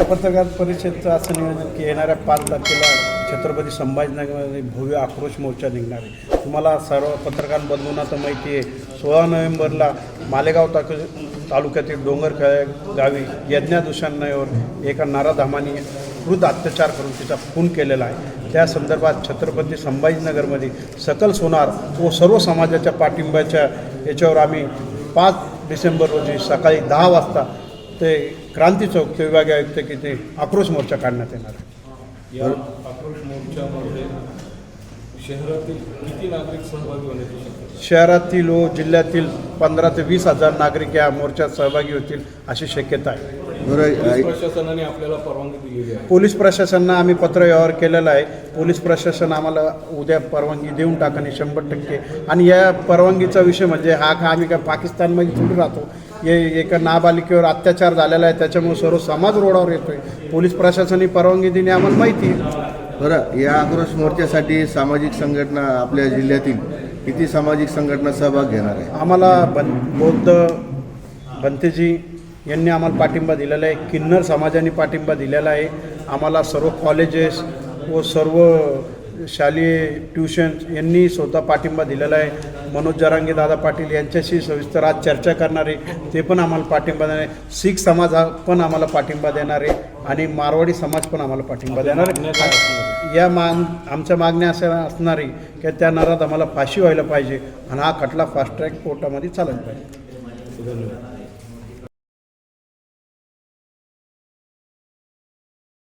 पत्रकार परिषदेचं असं नियोजन की येणाऱ्या 5 तारखेला छत्रपती संभाजीनगरमध्ये भव्य आक्रोश मोर्चा निघणार आहे। तुम्हाला सर्व पत्रकार बंधूंना तर माहिती आहे, 16 नोव्हेंबरला मालेगाव तालुक्यातील डोंगरखेळ गावी यज्ञादुशांवर एका नराधमाने क्रूर अत्याचार करून तिचा खून केलेला आहे। त्या संदर्भात छत्रपती संभाजीनगरमध्ये सकल सोनार व सर्व समाजाच्या पाठिंब्याच्या याच्यावर आम्ही 5 डिसेंबर रोजी सकाळी 10 वाजता ते क्रांती चौक ते विभागीय आयुक्त की ते आक्रोश मोर्चा काढण्यात येणार आहे। या आक्रोश मोर्चामध्ये शहरातील किती नागरिक सहभागी होण्याची शक्यता? शहरातील व जिल्ह्यातील 15 ते 20 हजार नागरिक या मोर्चात सहभागी होतील अशी शक्यता आहे। पोलीस प्रशासनाने आपल्याला परवानगी दिलेली आहे? पोलीस प्रशासनानं आम्ही पत्रव्यवहार केलेला आहे। पोलीस प्रशासन आम्हाला उद्या परवानगी देऊन टाकाने 100%। आणि या परवानगीचा विषय म्हणजे हा का आम्ही काय पाकिस्तानमध्ये थोडी राहतो, एका नाबालिकेवर अत्याचार झालेला आहे, त्याच्यामुळे सर्व समाज रोडावर येतोय। पोलीस प्रशासनाने परवानगी देणे आम्हाला माहिती आहे। बरं, या आक्रोश मोर्चासाठी सामाजिक संघटना आपल्या जिल्ह्यातील किती सामाजिक संघटना सहभाग घेणार आहे? आम्हाला बौद्ध भंतेजी यांनी आम्हाला पाठिंबा दिलेला आहे, किन्नर समाजाने पाठिंबा दिलेला आहे। आम्हाला सर्व कॉलेजेस व सर्व शालेय ट्युशन्स यांनी स्वतः पाठिंबा दिलेला आहे। मनोज जरांगे दादा पाटील यांच्याशी सविस्तर आज चर्चा करणार आहे, ते पण आम्हाला पाठिंबा देणार आहे। शीख समाज पण आम्हाला पाठिंबा देणार आहे आणि मारवाडी समाज पण आम्हाला पाठिंबा देणार आहे। या आमच्या मागण्या अशा असणार आहे की त्या नरात आम्हाला फाशी व्हायला पाहिजे आणि हा खटला फास्ट ट्रॅक कोर्टामध्ये चालला पाहिजे। धन्यवाद।